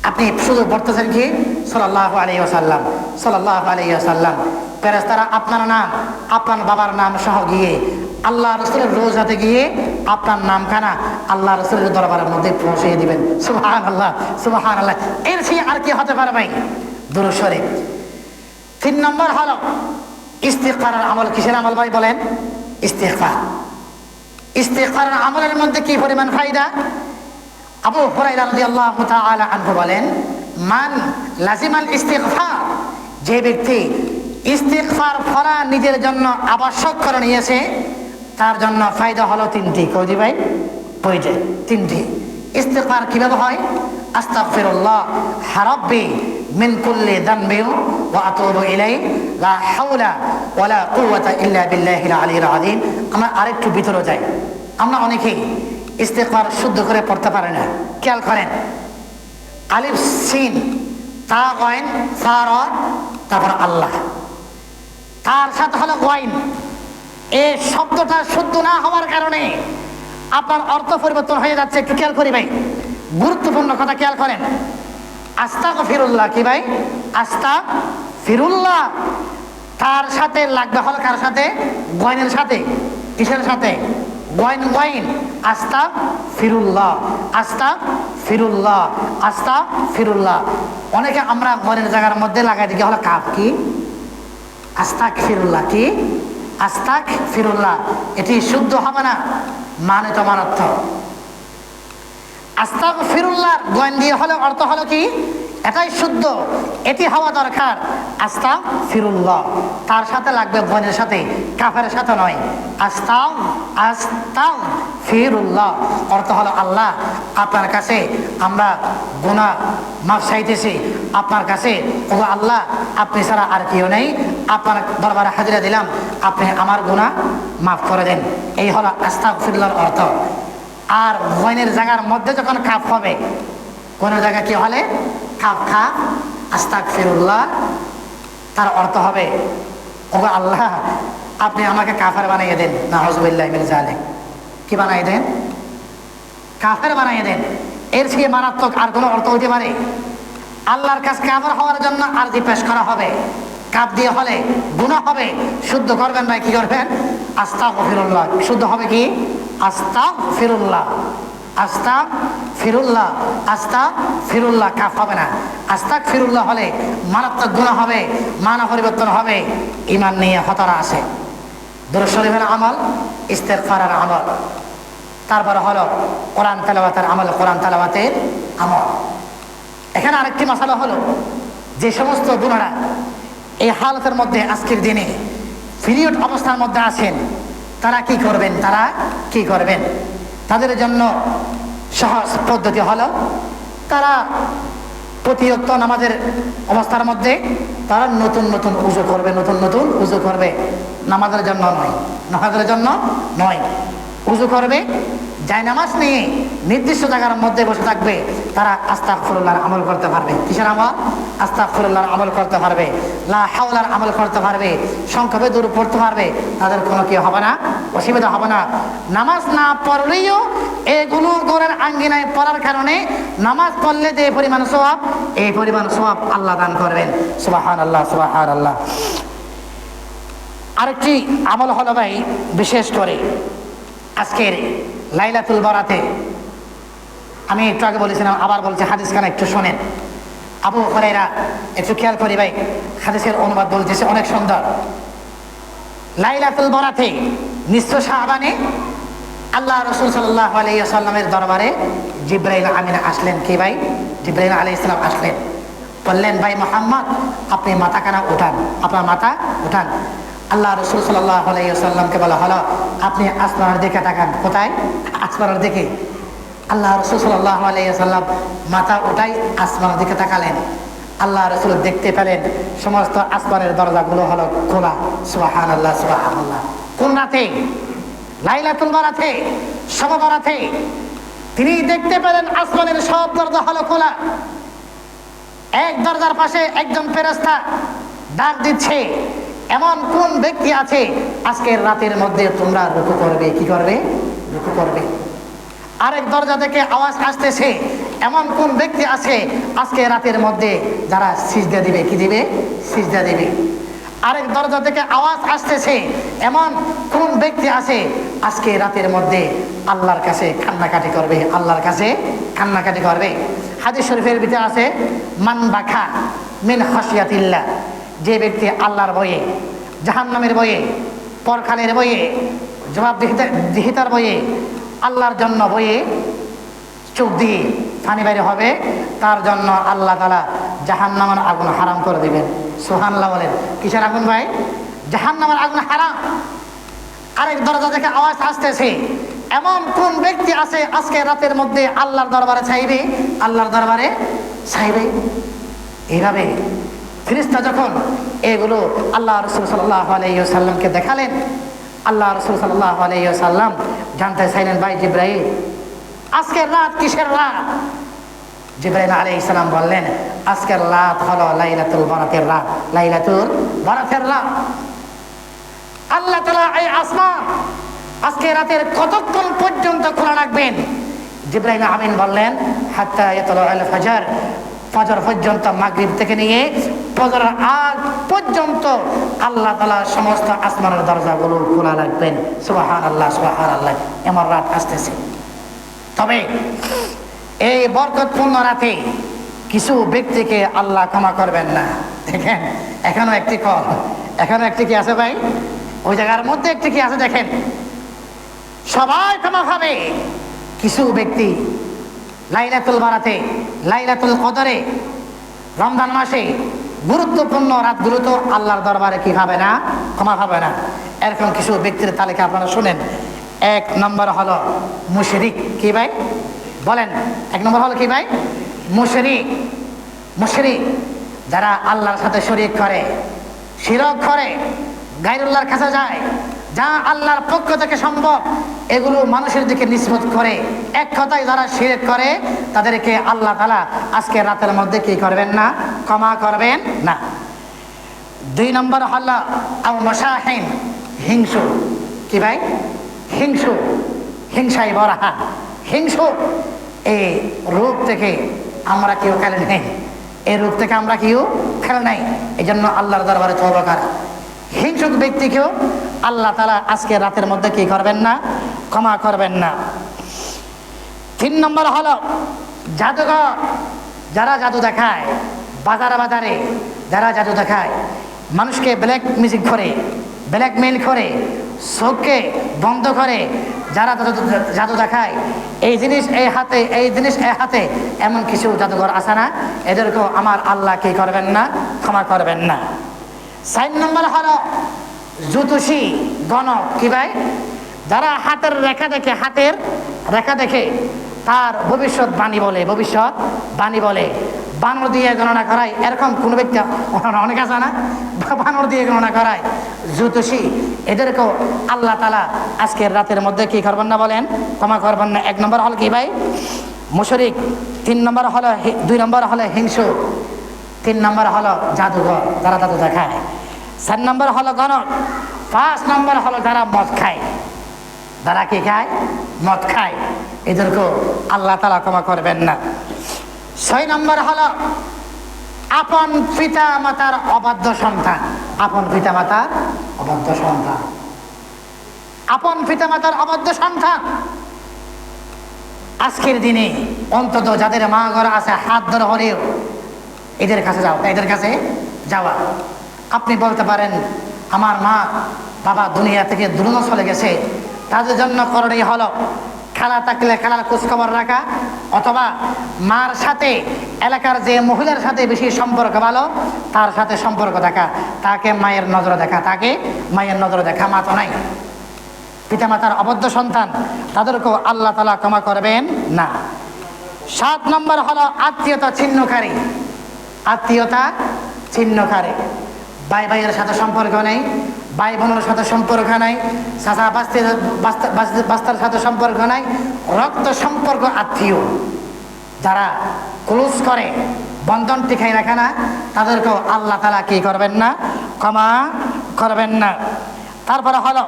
S1: আপনি শুধু পড়তেছেন কি সাল্লাল্লাহু আলাইহি ওয়াসাল্লাম, সাল্লাল্লাহু আলাইহি ওয়াসাল্লাম। ফেরেশতারা আপনার নাম, আপনার বাবার নাম সহ গিয়ে আল্লাহ রাসূলের রোজাতে গিয়ে আপনার নামখানা আল্লাহ রাসূলের দরবারের মধ্যে পৌঁছে দিবেন। সুবহানাল্লাহ, সুবহানাল্লাহ। এর চেয়ে আর কি হতে পারে ভাই? দুরূদ শরীফ। 3 নম্বর হলো ইস্তিগফারের আমল। কিসের আমল ভাই বলেন? ইস্তিগফার। ইস্তিগফারের আমলের মধ্যে কি পরিমাণ ফায়দা? আবু হুরায়রা রাদিয়াল্লাহু তাআলা আনহু বলেন, মান লাজিমাল ইস্তিগফার, যে ব্যক্তি ইস্তিগফার করা নিজের জন্য আবশ্যক করে নিয়েছে, তার জন্য ফায়দা হলো 3টি। কই ভাই? বই যে 3টি। ইস্তিগফার কিভাবে হয়? আস্তাগফিরুল্লাহ রাব্বি মিন কুল্লি যানবিন ওয়া আতুবু ইলাইহি লা হাওলা ওয়ালা কুওয়াতা ইল্লা বিল্লাহিল আলিয়্যিল আযীম। আমরা আরেকটু ভিতরে যাই। আমরা অনেকেই ইস্তিগফার শুদ্ধ করে পড়তে পারে না। খেয়াল করেন, আলিফ সিন তা গয়েন ফা র, তারপর আল্লাহ, তার সাথে হলো ওয়াইন। এই শব্দটা শুদ্ধ না হওয়ার কারণে আপনার অর্থ পরিবর্তন হয়ে যাচ্ছে। একটু খেয়াল করি ভাই, গুরুত্বপূর্ণ কথা খেয়াল করেন। আস্তাগফিরুল্লাহ কি ভাই? আস্তাগফিরুল্লাহ, তার সাথে লাগবে হলো কার সাথে? ওয়াইনের সাথে। কিসের সাথে? ওয়াইন। আস্তাগফিরুল্লাহ, আস্তাগফিরুল্লাহ, আস্তাগফিরুল্লাহ। অনেকে আমরা ওয়াইনের জায়গার মধ্যে লাগাই দিই হলো কাফ। কি? আস্তাগফিরুল্লাহ কি? আস্তাগফিরুল্লাহ। এটি শুদ্ধ হবে না, মানে তো মারাত্মক। আস্তাগফিরুল্লাহ ওয়াইন দিয়ে হলো অর্থ হলো কি? এটাই শুদ্ধ, এটি হওয়া দরকার। আস্তাগফিরুল্লাহ তার সাথে লাগবে ওয়াইনের সাথে, কাফের সাথে নয়। আস্তাগফিরুল্লাহ অর্থ হলো আল্লাহ আপনার কাছে আমরা গুনাহ মাফ চাইতেছি, আপনার কাছে ও আল্লাহ আপনি ছাড়া আর কেউ নেই, আপনার দরবারে হাজিরা দিলাম, আপনি আমার গুনাহ মাফ করে দেন। এই হলো আস্তাগফিরুল্লাহর অর্থ। আর ওয়াইনের জায়গার মধ্যে যখন কাফ হবে, কোন জায়গা কি হলে কাফ খা আস্তাগফিরুল্লাহ, তার অর্থ হবে ও আল্লাহ আপনি আমাকে কাফের বানাইয়ে দেন। নাউযুবিল্লাহি মিন যালিক। কি বানাই দেন? কাফের বানাইয়ে দেন। এর থেকে মারাত্মক আর কোনো অর্থ হইতে পারে? আল্লাহর কাছে কাফের হওয়ার জন্য আরজি পেশ করা হবে। কাফ দিয়ে হলে গুনাহ হবে, শুদ্ধ করবেন ভাই। কি করবেন? আস্তাগফিরুল্লাহ। শুদ্ধ হবে কি? আস্তাগফিরুল্লাহ, আস্তাগফিরুল্লাহ, আস্তাগফিরুল্লাহ। কাফ হবে না। আস্তাগফিরুল্লাহ হলে মারাত্মক গুনাহ হবে, মানা পরিবর্তন হবে, ঈমান নিয়ে খতরা আছে। দুরূদ শরীফের আমল, ইস্তিগফারের আমল, তারপরে হলো কোরআন তেলাওয়াতের আমল, কোরআন তেলাওয়াতের আমল। এখানে আরেকটি মাসালা হলো, যে সমস্ত গুনাহরা এই হালতের মধ্যে আজকের দিনে পিরিয়ড অবস্থার মধ্যে আছেন, তারা কি করবেন? তাদের জন্য সহজ পদ্ধতি হলো, তারা প্রতিনিয়ত নামাজের অবস্থার মধ্যে তারা নতুন নতুন উযু করবে। নামাজের জন্য নয়, উযু করবে। যাই নামাজ নিয়ে নির্দিষ্ট জায়গার মধ্যে বসে থাকবে, তারা আস্তাগফিরুল্লাহর আমল করতে পারবে। কিসের আমল? আস্তাগফিরুল্লাহর আমল করতে পারবে, লা হাওলার আমল করতে পারবে, সংক্ষেপে দূর পড়তে পারবে। তাদের কোনো কি হবে না, অসুবিধা হবে না। নামাজ না পড়লেও এগুলো গোরের আঙ্গিনায় পড়ার কারণে নামাজ পড়লে যে পরিমাণ সওয়াব, এই পরিমাণ সওয়াব আল্লাহ দান করবেন। সুবহানাল্লাহ, সুবহানাল্লাহ। আরেকটি আমল হলো ভাই, বিশেষ করে আজকের লাইলাতুল বরাতে, আমি একটু আগে বলেছিলাম, আবার বলছি, হাদিস খানা একটু শোনেন। আবু হুরায়রা, একটু খেয়াল করি ভাই, হাদিসের অনুবাদ বলতেছে অনেক সুন্দর। লাইলাতুল বরাতে নিঃস্ব শাবানে আল্লাহ রাসূল সাল্লাল্লাহু আলাইহি ওয়াসাল্লামের দরবারে জিবরাইল আমিন আসলেন। কি ভাই? জিবরাইল আলাইহিস সালাম আসলেন, বললেন, ভাই মুহাম্মদ আপনি মাথাখানা উঠান, আপনার মাথা উঠান। আল্লাহ রাসূল সাল্লাল্লাহু আলাইহি ওয়াসাল্লামকে বলা হলো, আপনি আসমানের দিকে তাকান। কোথায়? আসমানের দিকে। আল্লাহ রাসূল সাল্লাল্লাহু আলাইহি ওয়াসাল্লাম মাথা উঠাই আসমানের দিকে তাকালেন। আল্লাহ রাসূল দেখতে পেলেন সমস্ত আসমানের দরজাগুলো হলো খোলা। সুবহানাল্লাহ, সুবহানাল্লাহ। কোন রাতে? লাইলাতুল বরাতে, শবে বরাতে তিনি দেখতে পেলেন আসমানের সব দরজা হলো খোলা। এক দরজার পাশে একজন ফেরেশতা ডাক দিচ্ছে, এমন কোন ব্যক্তি আছে আজকের রাতের মধ্যে তোমরা রুকু করবে? কি করবে? রুকু করবে। আরেক দরজা থেকে আওয়াজ আসতেছে, এমন কোন ব্যক্তি আছে আজকে রাতের মধ্যে যারা সিজদা দিবে? কি দিবে? সিজদা দিবে। আরেক দরজা থেকে আওয়াজ আসতেছে, এমন কোন ব্যক্তি আছে আজকে রাতের মধ্যে আল্লাহর কাছে কান্নাকাটি করবে? আল্লাহর কাছে কান্নাকাটি করবে। হাদিস শরীফের ভিতরে আছে, মান বাকা মিন খাশিয়াতিল্লাহ, যে ব্যক্তি আল্লাহর ভয়ে, জাহান্নামের ভয়ে, পরকালের ভয়ে, জবাবদিহিতার ভয়ে, আল্লাহর জন্য ভয়ে চোখ দিয়ে পানি বাইরে হবে, তার জন্য আল্লাহ তাআলা জাহান্নামের আগুন হারাম করে দিবেন। সুবহানাল্লাহ বলেন। কিসের আগুন ভাই? জাহান্নামের আগুন হারাম। আরেক দরজা থেকে আওয়াজ আসতেছে, এমন কোন ব্যক্তি আছে আজকে রাতের মধ্যে আল্লাহর দরবারে চাইবে? আল্লাহর দরবারে চাইবে। এইভাবে ফেরেশতা যখন এগুলো আল্লাহ রাসূল সাল্লাল্লাহু আলাইহি ওয়াসাল্লামকে দেখালেন, আল্লাহ রাসূল সাল্লাল্লাহু আলাইহি ওয়াসাল্লাম জানতে চাইলেন, ভাই জিবরাইল আজকের রাত কিসের রাত? জিবরাইল আলাইহিস সালাম বললেন, আজকের রাত হলো লাইলাতুল বরাতের রাত। লাইলাতুল বরাতের রাত। আল্লাহ তাআলা এই আসমান আজকে রাতের কতক্ষণ পর্যন্ত খোলা রাখবেন? জিবরাইল আমিন বললেন হাত্তা ইয়াতলুল ফাজর, ফজর পর্যন্ত, মাগরিব থেকে নিয়ে ফজরের আগ পর্যন্ত আল্লাহ তাআলা সমস্ত আসমানের দরজাগুলো খোলা রাখবেন। সুবহানাল্লাহ, সুবহানাল্লাহ। এমন রাত আসতেছে। তবে এই বরকতপূর্ণ রাতে কিছু ব্যক্তিকে আল্লাহ ক্ষমা করবেন না। দেখেন, এখনো একটি কল, এখনো একটি কি আছে ভাই? ওই জায়গার মধ্যে একটি কি আছে দেখেন। সবাই ক্ষমা হবে, কিছু ব্যক্তি লাইলাতুল বারাতে, লাইলাতুল কদরে, রমজান মাসে গুরুত্বপূর্ণ রাতগুলো তো আল্লাহর দরবারে কি হবে না? ক্ষমা হবে না। এরকম কিছু ব্যক্তির তালিকা আপনারা শুনেন। 1 নম্বর হলো মুশরিক। কি ভাই বলেন? 1 নম্বর হলো কি ভাই? মুশরিক। মুশরিক যারা আল্লাহর সাথে শরীক করে, শিরক করে, গায়রুল্লাহর কাছে যায়, যা আল্লাহর পক্ষ থেকে সম্ভব এগুলো মানুষের দিকে নিসবত করে, এক কথায় যারা শিরক করে তাদেরকে আল্লাহ তাআলা আজকে রাতের মধ্যে কি করবেন না? ক্ষমা করবেন না। 2 নম্বর হলো আও মুশাহিন, হিংসু। কি ভাই? হিংসু, হিংসায় ভরা, হিংসু। এই রূপ থেকে আমরা কেউ খেলে নেই, এই রূপ থেকে আমরা কেউ খেলে নাই। এই জন্য আল্লাহর দরবারে তওবা করা। হিংসুক ব্যক্তিকেও আল্লাহ তাআলা আজকে রাতের মধ্যে কি করবেন না? ক্ষমা করবেন না। 3 নম্বর হলো জাদুঘর, যারা জাদু দেখায়, বাজারে বাজারে যারা জাদু দেখায়, মানুষকে ব্ল্যাক ম্যাজিক করে, ব্ল্যাকমেইল করে, চোখকে বন্ধ করে যারা জাদু দেখায়, এই জিনিস এই হাতে, এই জিনিস এই হাতে, এমন কিছু জাদুঘর আছে না? এদেরকেও আমার আল্লাহ কি করবেন না? ক্ষমা করবেন না। 4 নম্বর হলো জ্যোতিষী গণক। কি ভাই? যারা হাতের রেখা দেখে, হাতের রেখা দেখে তার ভবিষ্যৎ বাণী বলে, ভবিষ্যৎ বাণী বলে, বানর দিয়ে গণনা করায়। এরকম কোন ব্যক্তি অনেক আছে না? বানর দিয়ে গণনা করায়, জ্যোতিষী। এদেরকেও আল্লাহ তাআলা আজকের রাতের মধ্যে কি করবেন না? বলেন, ক্ষমা করবেন না। 1 নম্বর হলো কি ভাই? মুশরিক। 3 নম্বর হলো, 2 নম্বর হলো হিংসু। 3 নম্বর হলো জাদুঘর, যারা জাদু দেখায়। 4 নম্বর হলো গণক। 5 নম্বর হলো যারা মদ খায়। যারা কি খায়? মদ খায়। এদেরকেও আল্লাহ তাআলা ক্ষমা করবেন না। 6 নম্বর হলো আপন পিতা মাতার অবাধ্য সন্তান। আপন পিতা মাতার অবাধ্য সন্তান, আপন পিতা মাতার অবাধ্য সন্তান। আজকের দিনে অন্তত যাদের মা ঘর আছে, হাত ধরে হলেও এদের কাছে যাও, এদের কাছে যাওয়া। আপনি বলতে পারেন আমার মা বাবা দুনিয়া থেকে দ্রুত চলে গেছে, তাদের জন্য করণীয় হলো খেলা থাকলে খেলার খোঁজখবর রাখা, অথবা মার সাথে এলাকার যে মহিলার সাথে বেশি সম্পর্ক ভালো তার সাথে সম্পর্ক দেখা, তাকে মায়ের নজরে দেখা, তাকে মায়ের নজরে দেখা। মা তো নাই, পিতামাতার অবদ্ধ সন্তান, তাদেরকেও আল্লাহ তাআলা ক্ষমা করবেন না। 7 নম্বর হলো আত্মীয়তা ছিন্নকারী। আত্মীয়তা ছিন্নকারী, ভাই ভাইয়ের সাথে সম্পর্ক নেই, ভাই বোনের সাথে সম্পর্ক নাই, চাচা বাস্তার সাথে সম্পর্ক নাই, রক্ত সম্পর্ক আত্মীয় যারা ক্লোজ করে, বন্ধন টিকাই রাখে না, তাদেরকেও আল্লাহ তাআলা কি করবেন না? ক্ষমা করবেন না। তারপরে হলো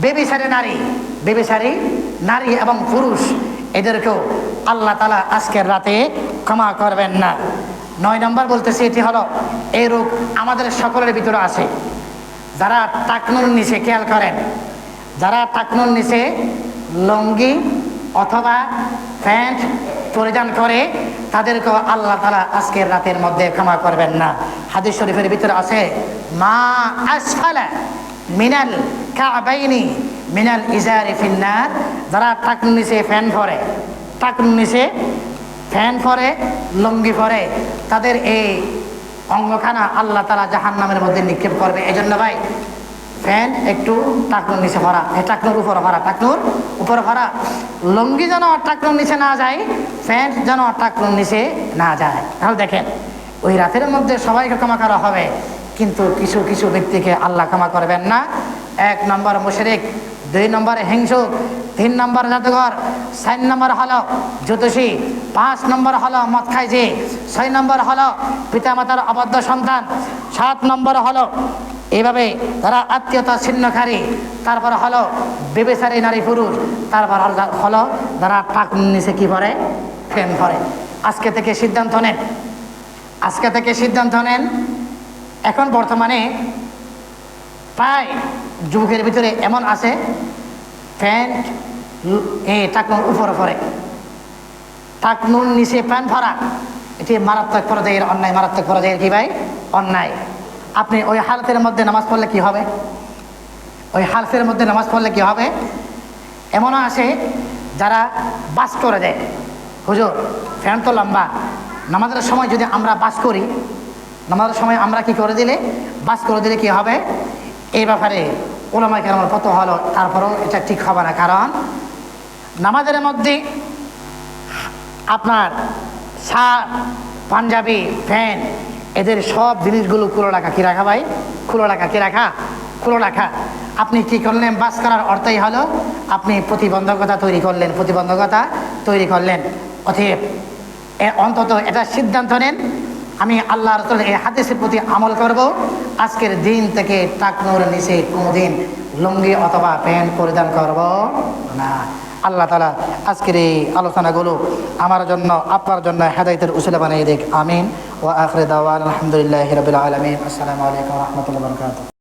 S1: বেবিচারী নারী, বেবিচারী নারী এবং পুরুষ, এদেরকেও আল্লাহ তাআলা আজকের রাতে ক্ষমা করবেন না। 9 নম্বর বলতেছি, এটি হলো এই রোগ আমাদের সকলের ভিতরে আছে। যারা টাকনুর নিচে, খেয়াল করেন, যারা টাকনুর নিচে লুঙ্গি অথবা প্যান্ট পরিধান করে, তাদেরকেও আল্লাহ তাআলা আজকের রাতের মধ্যে ক্ষমা করবেন না। হাদিস শরীফের ভিতরে আছে মা আসফালা মিনাল কাবাইনি মিনাল ইজারি ফিন্নার। যারা টাকনুর নিচে প্যান্ট পরে, টাকনুর নিচে প্যান্ট পরে, লুঙ্গি পরে, তাদের এই অঙ্গখানা আল্লাহ তাআলা জাহান্নামের মধ্যে নিক্ষেপ করবে। এই জন্য ভাই প্যান্ট একটু টাকনুর নিচে ভরা, টাকনুর উপরে ভরা, টাকনুর উপরে ভরা। লুঙ্গি যেন টাকনুর নিচে না যায়, প্যান্ট যেন টাকনুর নিচে না যায়। তাহলে দেখেন, ওই রাতের মধ্যে সবাইকে ক্ষমা করা হবে, কিন্তু কিছু কিছু ব্যক্তিকে আল্লাহ ক্ষমা করবেন না। 1 নম্বর মুশরিক, 2 নম্বরে হিংসুক, 3 নম্বর জাদুঘর, 4 নম্বর হলো জ্যোতিষী, 5 নম্বর হলো মদ খাইছে, 6 নম্বর হলো পিতামাতার অবাধ্য সন্তান, 7 নম্বর হলো এইভাবে তারা আত্মীয়তা ছিন্নকারী, তারপর হলো বেবেচারী নারী পুরুষ, তারপর হলো যারা টাক নিচে কি করে, ফ্যান করে। আজকে থেকে সিদ্ধান্ত নেন, আজকে থেকে সিদ্ধান্ত নেন। এখন বর্তমানে প্রায় যুবকের ভিতরে এমন আছে প্যান্ট টাকনুর উপরে পরে, টাকনুর নিচে প্যান্ট ভরা, এটি মারাত্মক পর্যায়ের অন্যায়, মারাত্মক পর্যায়ের কি ভাই অন্যায়। আপনি ওই হালতের মধ্যে নামাজ পড়লে কি হবে? ওই হালতের মধ্যে নামাজ পড়লে কি হবে? এমনও আছে যারা বাস করে দেয়, হুজুর ফ্যান তো লম্বা, নামাজের সময় যদি আমরা বাস করি, নামাজের সময় আমরা কি করে দিলে, বাস করে দিলে কি হবে? এই ব্যাপারে ওলামায়ে কেরামের কত হলো, তারপরেও এটা ঠিক হবে না। কারণ নামাজের মধ্যে আপনার শার্ট, পাঞ্জাবি, প্যান্ট, এদের সব জিনিসগুলো খুলে রাখা, কি রাখা ভাই? খুলে রাখা, কি রাখা? খুলে রাখা। আপনি কি করলেন? বাস করার অর্থই হলো আপনি প্রতিবন্ধকতা তৈরি করলেন, প্রতিবন্ধকতা তৈরি করলেন। অতএব অন্তত এটা সিদ্ধান্ত নেন, আমি আল্লাহ রাসূলের এই হাদিসের প্রতি আমল করব। আজকের দিন থেকে টাকনুর নিচে কোনোদিন লুঙ্গি অথবা প্যান্ট পরিধান করব না। আল্লাহ তাআলা আজকের এই আলোচনাগুলো আমার জন্য, আপনার জন্য হেদায়েতের উসিলা বানিয়ে দিক। আমিন। ওয়া আখিরু দাওয়ানা আলহামদুলিল্লাহি রাব্বিল আলামিন। আসসালামু আলাইকুম ওয়া রাহমাতুল্লাহি ওয়া বারাকাতুহু।